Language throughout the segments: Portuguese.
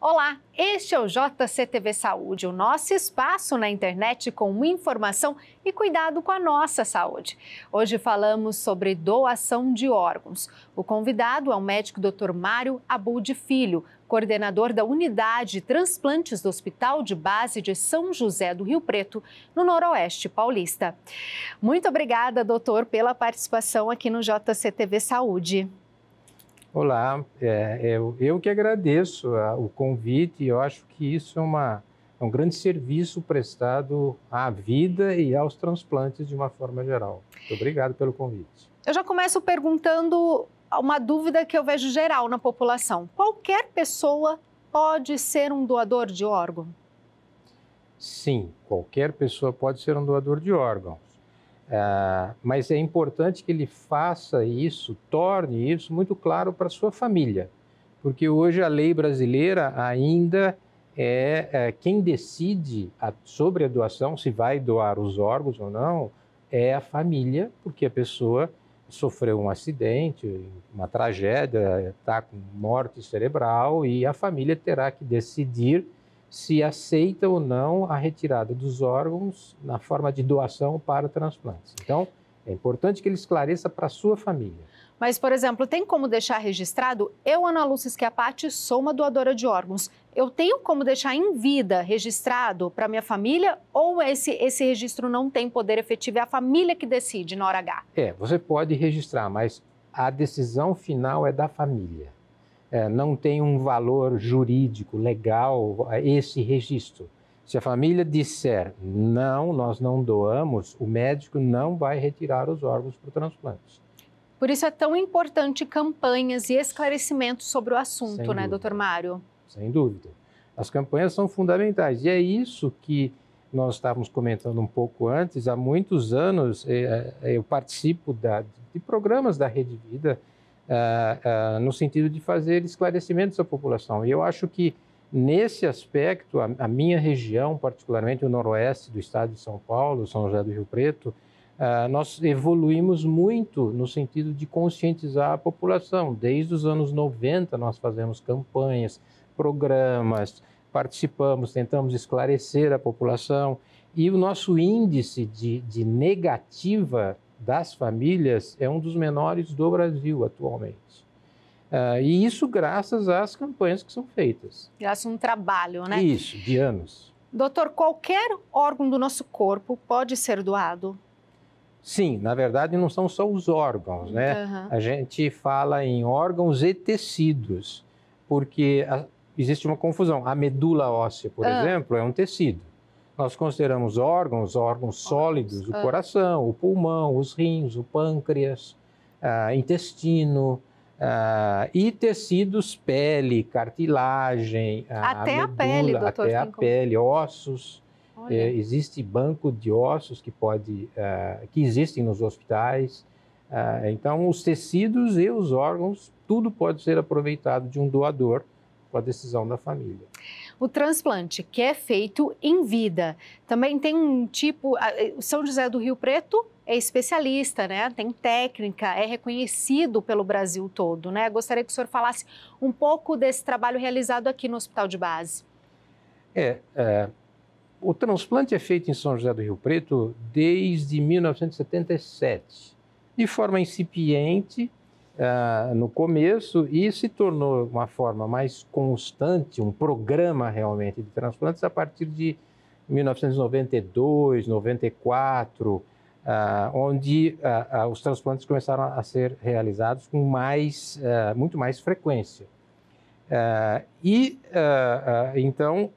Olá, este é o JCTV Saúde, o nosso espaço na internet com informação e cuidado com a nossa saúde. Hoje falamos sobre doação de órgãos. O convidado é o médico Dr. Mário Abud Filho, coordenador da Unidade de Transplantes do Hospital de Base de São José do Rio Preto, no Noroeste Paulista. Muito obrigada, doutor, pela participação aqui no JCTV Saúde. Olá, eu que agradeço o convite. Eu acho que isso é um grande serviço prestado à vida e aos transplantes de uma forma geral. Muito obrigado pelo convite. Eu já começo perguntando uma dúvida que eu vejo geral na população. Qualquer pessoa pode ser um doador de órgão? Sim, qualquer pessoa pode ser um doador de órgãos. Mas é importante que ele faça isso, torne isso muito claro para a sua família, porque hoje a lei brasileira ainda quem decide sobre a doação, se vai doar os órgãos ou não, é a família, porque a pessoa sofreu um acidente, uma tragédia, está com morte cerebral e a família terá que decidir se aceita ou não a retirada dos órgãos na forma de doação para transplantes. Então, é importante que ele esclareça para a sua família. Mas, por exemplo, tem como deixar registrado? Eu, Ana Lúcia Schiapati, sou uma doadora de órgãos. Eu tenho como deixar em vida registrado para minha família ou esse registro não tem poder efetivo? É a família que decide na hora H? Você pode registrar, mas a decisão final é da família. Não tem um valor jurídico, legal, esse registro. Se a família disser, não, nós não doamos, o médico não vai retirar os órgãos para o transplante. Por isso é tão importante campanhas e esclarecimentos sobre o assunto, né, doutor Mário? Sem dúvida. As campanhas são fundamentais e é isso que nós estávamos comentando um pouco antes. Há muitos anos eu participo de programas da Rede Vida, no sentido de fazer esclarecimentos à população. E eu acho que, nesse aspecto, a minha região, particularmente o noroeste do estado de São Paulo, São José do Rio Preto, nós evoluímos muito no sentido de conscientizar a população. Desde os anos 90 nós fazemos campanhas, programas, participamos, tentamos esclarecer a população e o nosso índice de negativa das famílias é um dos menores do Brasil atualmente. E isso graças às campanhas que são feitas. Graças a um trabalho, né? Isso, de anos. Doutor, qualquer órgão do nosso corpo pode ser doado? Sim, na verdade não são só os órgãos, né? Uhum. A gente fala em órgãos e tecidos, porque existe uma confusão. A medula óssea, por exemplo, é um tecido. Nós consideramos órgãos sólidos, o coração, o pulmão, os rins, o pâncreas, intestino, e tecidos, pele, cartilagem, até a medula, a pele, doutor. até a pele, ossos. Existe banco de ossos que existem nos hospitais. Então, os tecidos e os órgãos, tudo pode ser aproveitado de um doador com a decisão da família. O transplante, que é feito em vida, também tem um tipo... O São José do Rio Preto é especialista, né? Tem técnica, é reconhecido pelo Brasil todo, né? Gostaria que o senhor falasse um pouco desse trabalho realizado aqui no Hospital de Base. O transplante é feito em São José do Rio Preto desde 1977, de forma incipiente, no começo, e se tornou uma forma mais constante, um programa realmente de transplantes a partir de 1992, 94, onde os transplantes começaram a ser realizados com muito mais frequência. Então,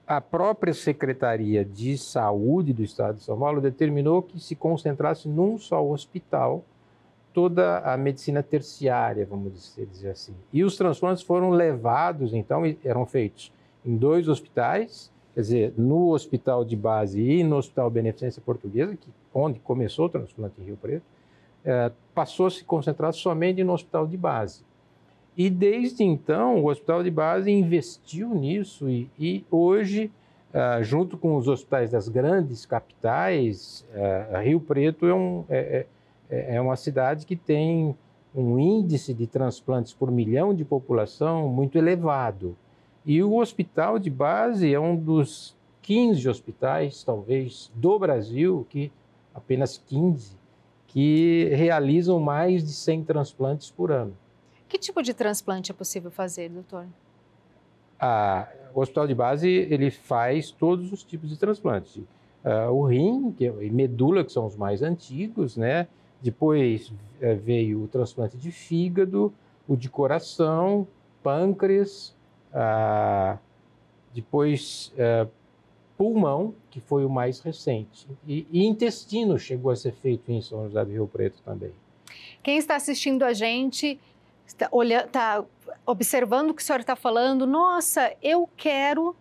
a própria Secretaria de Saúde do Estado de São Paulo determinou que se concentrasse num só hospital toda a medicina terciária, vamos dizer assim. E os transplantes foram levados, então, eram feitos em 2 hospitais, quer dizer, no Hospital de Base e no Hospital Beneficência Portuguesa, onde começou o transplante em Rio Preto, passou a se concentrar somente no Hospital de Base. E desde então, o Hospital de Base investiu nisso e hoje, junto com os hospitais das grandes capitais, Rio Preto é uma cidade que tem um índice de transplantes por milhão de população muito elevado. E o hospital de base é um dos 15 hospitais, talvez, do Brasil, apenas 15, que realizam mais de 100 transplantes por ano. Que tipo de transplante é possível fazer, doutor? O hospital de base, ele faz todos os tipos de transplantes. O rim e medula, que são os mais antigos, né? Depois veio o transplante de fígado, o de coração, pâncreas, depois pulmão, que foi o mais recente. E intestino chegou a ser feito em São José do Rio Preto também. Quem está assistindo a gente está observando o que o senhor está falando. Nossa, eu quero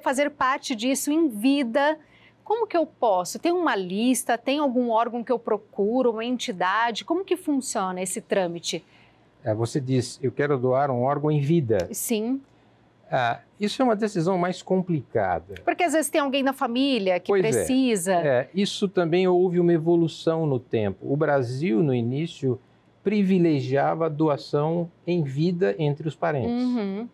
fazer parte disso em vida. Como que eu posso? Tem uma lista? Tem algum órgão que eu procuro? Uma entidade? Como que funciona esse trâmite? Você diz, eu quero doar um órgão em vida. Sim. Isso é uma decisão mais complicada. Porque às vezes tem alguém na família que precisa. Isso também houve uma evolução no tempo. O Brasil, no início, privilegiava a doação em vida entre os parentes. Uhum.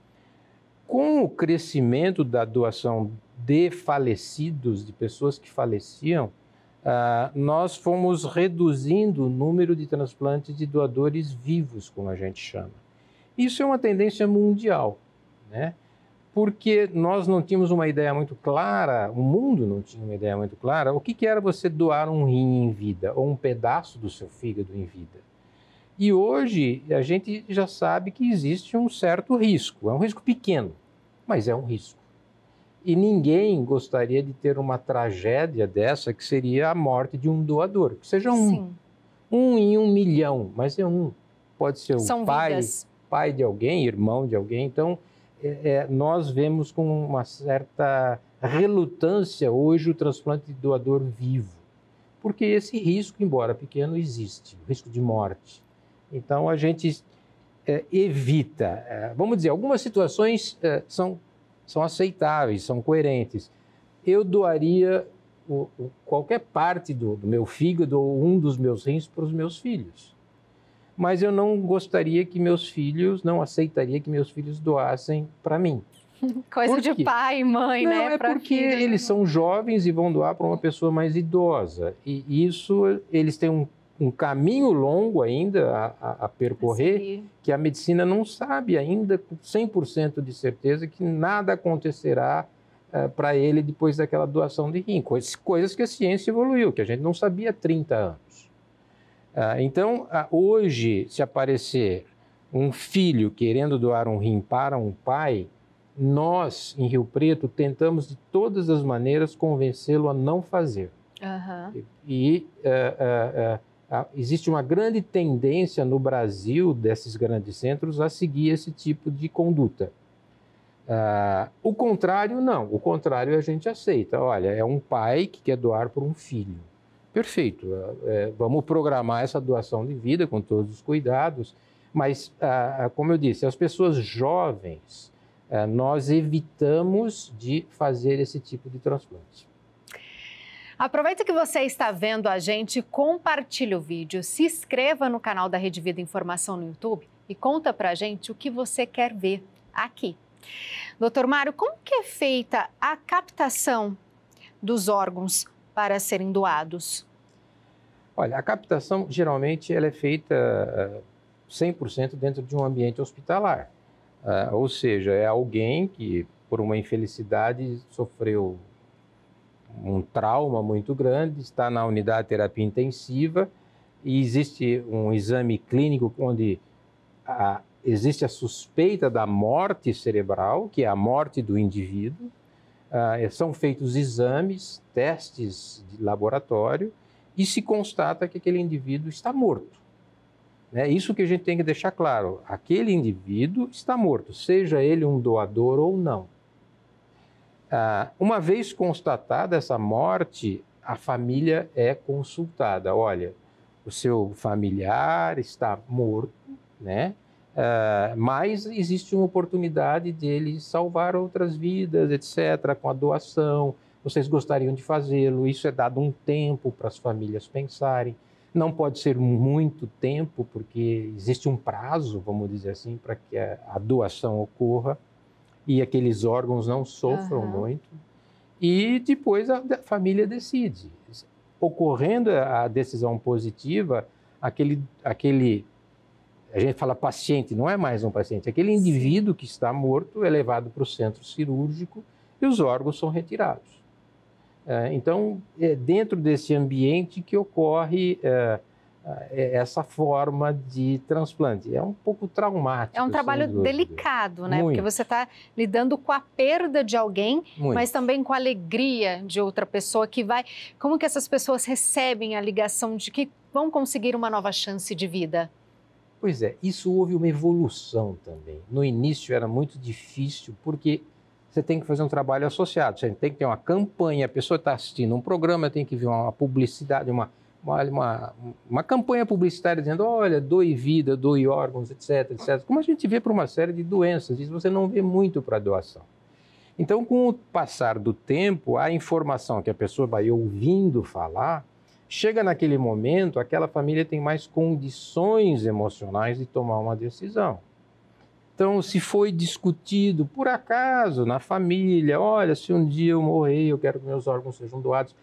Com o crescimento da doação de falecidos, de pessoas que faleciam, nós fomos reduzindo o número de transplantes de doadores vivos, como a gente chama. Isso é uma tendência mundial, né? Porque nós não tínhamos uma ideia muito clara, o mundo não tinha uma ideia muito clara, o que era você doar um rim em vida, ou um pedaço do seu fígado em vida. E hoje a gente já sabe que existe um certo risco, é um risco pequeno, mas é um risco. E ninguém gostaria de ter uma tragédia dessa, que seria a morte de um doador, que seja um. Sim. 1 em 1 milhão, mas é um. Pode ser o pai de alguém, irmão de alguém. Então, nós vemos com uma certa relutância hoje o transplante de doador vivo, porque esse risco, embora pequeno, existe, o risco de morte. Então, a gente evita. Vamos dizer, algumas situações são aceitáveis, são coerentes. Eu doaria qualquer parte do meu fígado ou um dos meus rins para os meus filhos. Mas eu não gostaria que não aceitaria que meus filhos doassem para mim. Coisa de pai e mãe, né? Não, é porque eles são jovens e vão doar para uma pessoa mais idosa. E isso, eles têm um caminho longo ainda a percorrer, que a medicina não sabe ainda com 100% de certeza que nada acontecerá para ele depois daquela doação de rim. Coisas que a ciência evoluiu, que a gente não sabia há 30 anos. Então, hoje, se aparecer um filho querendo doar um rim para um pai, nós, em Rio Preto, tentamos de todas as maneiras convencê-lo a não fazer. Uhum. Existe uma grande tendência no Brasil, desses grandes centros, a seguir esse tipo de conduta. O contrário, não. O contrário a gente aceita. Olha, é um pai que quer doar por um filho. Perfeito. Vamos programar essa doação de vida com todos os cuidados. Mas, como eu disse, as pessoas jovens, nós evitamos de fazer esse tipo de transplante. Aproveita que você está vendo a gente, compartilhe o vídeo, se inscreva no canal da Rede Vida Informação no YouTube e conta pra gente o que você quer ver aqui. Doutor Mário, como que é feita a captação dos órgãos para serem doados? Olha, a captação geralmente ela é feita 100% dentro de um ambiente hospitalar. Ou seja, é alguém que, por uma infelicidade, sofreu um trauma muito grande, está na unidade de terapia intensiva e existe um exame clínico onde existe a suspeita da morte cerebral, que é a morte do indivíduo. São feitos exames, testes de laboratório e se constata que aquele indivíduo está morto. Isso que a gente tem que deixar claro, aquele indivíduo está morto, seja ele um doador ou não. Uma vez constatada essa morte, a família é consultada. Olha, o seu familiar está morto, né? Mas existe uma oportunidade dele salvar outras vidas, etc., com a doação. Vocês gostariam de fazê-lo? Isso é dado um tempo para as famílias pensarem. Não pode ser muito tempo, porque existe um prazo, vamos dizer assim, para que a doação ocorra. e aqueles órgãos não sofram muito. E depois a família decide. Ocorrendo a decisão positiva, aquele a gente fala paciente, não é mais um paciente, aquele indivíduo que está morto é levado para o centro cirúrgico e os órgãos são retirados. Então, é dentro desse ambiente que ocorre essa forma de transplante. É um pouco traumático. É um trabalho delicado, né? Muito. Porque você está lidando com a perda de alguém, muito, mas também com a alegria de outra pessoa que vai... Como que essas pessoas recebem a ligação de que vão conseguir uma nova chance de vida? Pois é, isso houve uma evolução também. No início era muito difícil, porque você tem que fazer um trabalho associado, você tem que ter uma campanha, a pessoa está assistindo um programa, tem que ver uma publicidade, uma campanha publicitária dizendo, olha, doe vida, doe órgãos, etc, etc. Como a gente vê para uma série de doenças, isso você não vê muito para doação. Então, com o passar do tempo, a informação que a pessoa vai ouvindo falar, chega naquele momento, aquela família tem mais condições emocionais de tomar uma decisão. Então, se foi discutido, por acaso, na família, olha, se um dia eu morrer, eu quero que meus órgãos sejam doados,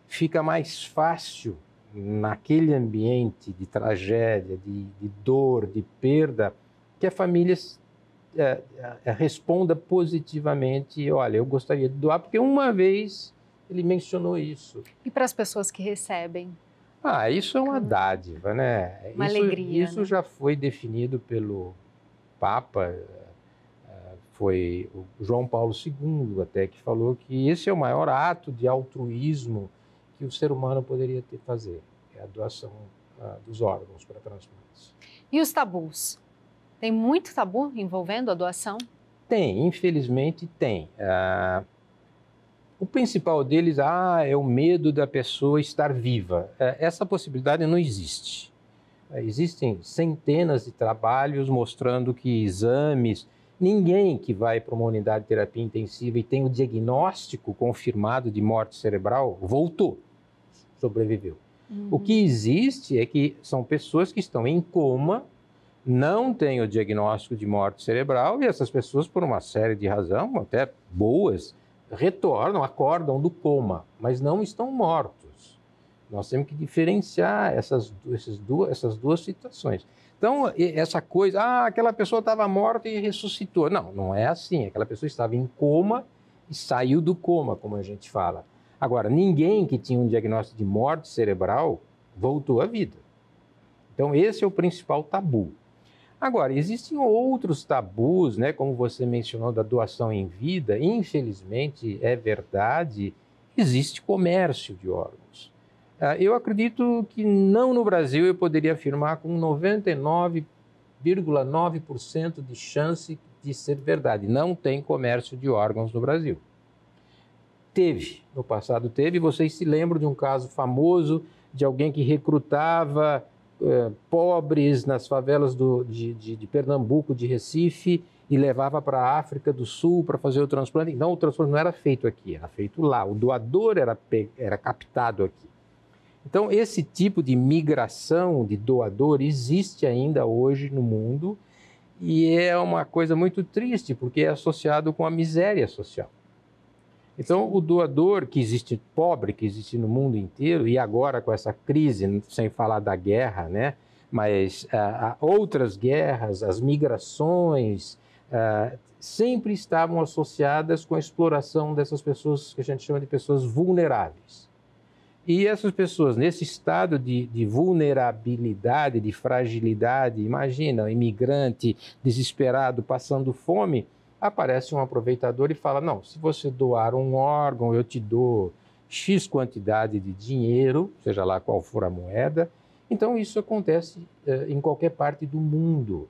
fica mais fácil, naquele ambiente de tragédia, de dor, de perda, que a família responda positivamente, olha, eu gostaria de doar, porque uma vez ele mencionou isso. E para as pessoas que recebem? Isso é uma dádiva, né? Uma alegria. Isso, né? Já foi definido pelo Papa, foi o João Paulo II até, que falou que esse é o maior ato de altruísmo que o ser humano poderia fazer, é a doação dos órgãos para transplantes. E os tabus? Tem muito tabu envolvendo a doação? Tem, infelizmente tem. O principal deles é o medo da pessoa estar viva. Essa possibilidade não existe. Existem centenas de trabalhos mostrando que exames... Ninguém que vai para uma unidade de terapia intensiva e tem o diagnóstico confirmado de morte cerebral voltou, sobreviveu. O que existe é que são pessoas que estão em coma, não têm o diagnóstico de morte cerebral e essas pessoas, por uma série de razões, até boas, retornam, acordam do coma, mas não estão mortos. Nós temos que diferenciar essas duas situações. Então, essa coisa, aquela pessoa estava morta e ressuscitou. Não, não é assim. Aquela pessoa estava em coma e saiu do coma, como a gente fala. Agora, ninguém que tinha um diagnóstico de morte cerebral voltou à vida. Então, esse é o principal tabu. Agora, existem outros tabus, né, como você mencionou, da doação em vida. Infelizmente, é verdade, existe comércio de órgãos. Eu acredito que não no Brasil, eu poderia afirmar com 99,9% de chance de ser verdade. Não tem comércio de órgãos no Brasil. No passado teve, vocês se lembram de um caso famoso de alguém que recrutava pobres nas favelas de Pernambuco, de Recife, e levava para a África do Sul para fazer o transplante. Então, o transplante não era feito aqui, era feito lá. O doador era captado aqui. Então, esse tipo de migração de doador existe ainda hoje no mundo e é uma coisa muito triste, porque é associado com a miséria social. Então, o doador que existe, pobre, que existe no mundo inteiro, e agora com essa crise, sem falar da guerra, né? Mas outras guerras, as migrações, sempre estavam associadas com a exploração dessas pessoas que a gente chama de pessoas vulneráveis. E essas pessoas, nesse estado de vulnerabilidade, de fragilidade, imagina, um imigrante desesperado, passando fome, aparece um aproveitador e fala, não, se você doar um órgão, eu te dou X quantidade de dinheiro, seja lá qual for a moeda. Então, isso acontece em qualquer parte do mundo,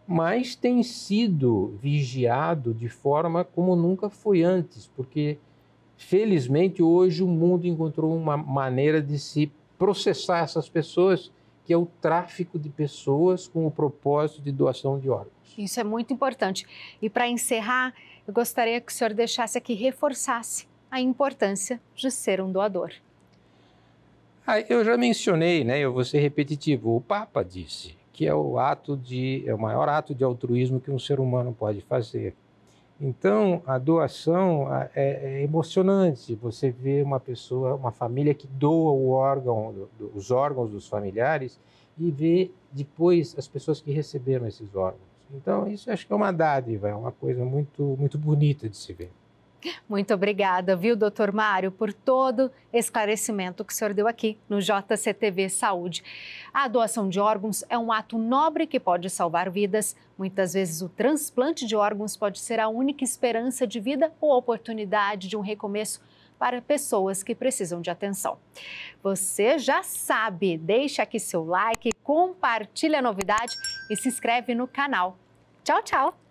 mas tem sido vigiado de forma como nunca foi antes, porque... Felizmente, hoje o mundo encontrou uma maneira de se processar essas pessoas, que é o tráfico de pessoas com o propósito de doação de órgãos. Isso é muito importante. E para encerrar, eu gostaria que o senhor deixasse aqui, reforçasse a importância de ser um doador. Eu já mencionei, né? Eu vou ser repetitivo. O Papa disse que é o maior ato de altruísmo que um ser humano pode fazer. Então, a doação é emocionante. Você vê uma pessoa, uma família que doa o órgão, os órgãos dos familiares e vê depois as pessoas que receberam esses órgãos. Então, isso acho que é uma dádiva, é uma coisa muito, muito bonita de se ver. Muito obrigada, viu, doutor Mário, por todo esclarecimento que o senhor deu aqui no JCTV Saúde. A doação de órgãos é um ato nobre que pode salvar vidas. Muitas vezes o transplante de órgãos pode ser a única esperança de vida ou oportunidade de um recomeço para pessoas que precisam de atenção. Você já sabe, deixa aqui seu like, compartilha a novidade e se inscreve no canal. Tchau, tchau!